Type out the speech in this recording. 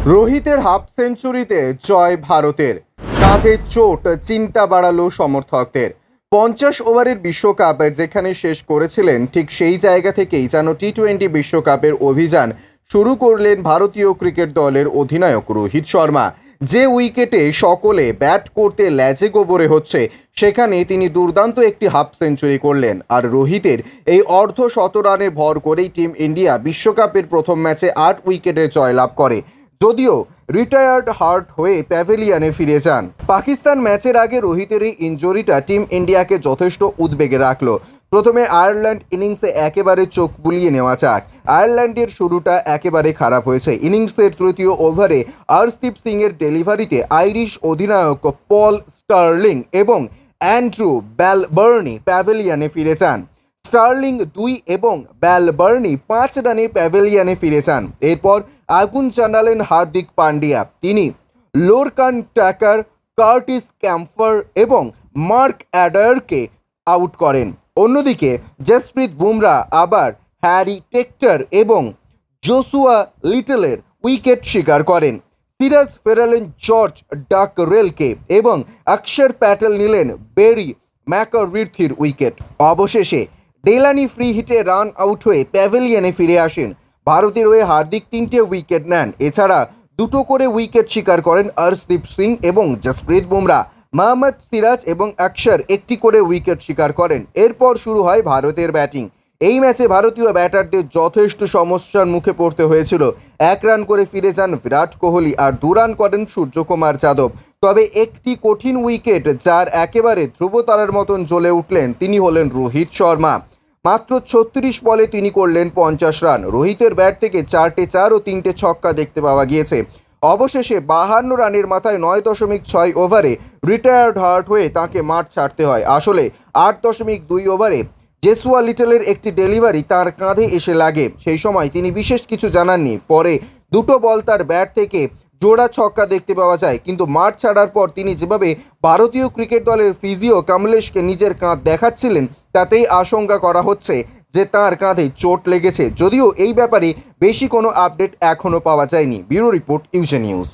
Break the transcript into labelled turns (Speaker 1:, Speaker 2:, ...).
Speaker 1: রোহিতের half সেঞ্চুরিতে জয় ভারতের, কাঁধে চোট চিন্তা বাড়ালো সমর্থকদের। 50 ওভারের বিশ্বকাপ যেখানে শেষ করেছিলেন, ঠিক সেই জায়গা থেকেই যেন টি-20 বিশ্বকাপের অভিযান শুরু করলেন ভারতীয় ক্রিকেট দলের অধিনায়ক রোহিত শর্মা। যে উইকেটে সকলে ব্যাট করতে ল্যাজে গোবরে হচ্ছে, সেখানে তিনি দুর্দান্ত একটি হাফ সেঞ্চুরি করলেন। আর রোহিতের এই অর্ধ শতরানে ভর করেই টিম ইন্ডিয়া বিশ্বকাপের প্রথম ম্যাচে 8 উইকেটে জয়লাভ করে, যদিও রিটায়ার্ড হার্ট হয়ে প্যাভিলিয়নে ফিরে যান। পাকিস্তান ম্যাচের আগে রোহিতের এই ইনজুরিটা টিম ইন্ডিয়াকে যথেষ্ট উদ্বেগে রাখলো। প্রথমে আয়ারল্যান্ড ইনিংসে একেবারে চোখ বুলিয়ে নেওয়া যাক। আয়ারল্যান্ডের শুরুটা একেবারে খারাপ হয়েছে। ইনিংসের তৃতীয় ওভারে আর্শদীপ সিংয়ের ডেলিভারিতে আইরিশ অধিনায়ক পল স্টার্লিং এবং অ্যান্ড্রু ব্যালবার্নি প্যাভিলিয়নে ফিরে যান। স্টার্লিং 2 এবং ব্যালবার্নি 5 রানে প্যাভিলিয়নে ফিরে যান। এরপর আগুন জানালেন হার্দিক পান্ডিয়া। তিনি লোরকান ট্যাকার, কার্টিস ক্যাম্পার এবং মার্ক অ্যাডারকে আউট করেন। অন্যদিকে জসপ্রীত বুমরা আবার হ্যারি টেক্টর এবং জোশুয়া লিটলের উইকেট শিকার করেন। সিরাজ ফেরালেন জর্জ ডাকরেলকে এবং অক্ষর প্যাটেল নিলেন বেরি ম্যাকারিথির উইকেট। অবশেষে ডেলানি ফ্রি হিটে রান আউট হয়ে প্যাভিলিয়নে ফিরে আসেন। ভারতের হয়ে হার্দিক 3টে উইকেট নেন। এছাড়া 2টো করে উইকেট শিকার করেন আর্শদীপ সিং এবং জসপ্রীত বুমরা। মোহাম্মদ সিরাজ এবং অক্ষর 1টি করে উইকেট শিকার করেন। এরপর শুরু হয় ভারতের ব্যাটিং। এই ম্যাচে ভারতীয় ব্যাটারদের যথেষ্ট সমস্যার মুখে পড়তে হয়েছিল। 1 রান করে ফিরে যান বিরাট কোহলি আর 2 রান করেন সূর্যকুমার যাদব। তবে একটি কঠিন উইকেট, যার একেবারে ধ্রুবতারার মতন জ্বলে উঠলেন, তিনি হলেন রোহিত শর্মা। মাত্র 36 বলে তিনি করলেন 50 রান। রোহিতের ব্যাট থেকে 4টে 4 ও 3টে ছক্কা দেখতে পাওয়া গিয়েছে। অবশেষে 52 রানের মাথায় 9.6 ওভারে রিটায়ার্ড হার্ট হয়ে তাকে মাঠ ছাড়তে হয়। আসলে 8.2 ওভারে জোশুয়া লিটলের একটি ডেলিভারি তার কাঁধে এসে লাগে। সেই সময় তিনি বিশেষ কিছু জানাননি। পরে 2টো বল তার ব্যাট থেকে জোড়া ছক্কা দেখতে পাওয়া যায়। কিন্তু মাঠ ছাড়ার পর তিনি যেভাবে ভারতীয় ক্রিকেট দলের ফিজিও কমলেশকে নিজের কাঁধ দেখাচ্ছিলেন, তাতেই আশঙ্কা করা হচ্ছে যে তার কাঁধে চোট লেগেছে। যদিও এই ব্যাপারে বেশি কোনো আপডেট এখনও পাওয়া যায়নি। ব্যুরো রিপোর্ট, ইউজে নিউজ।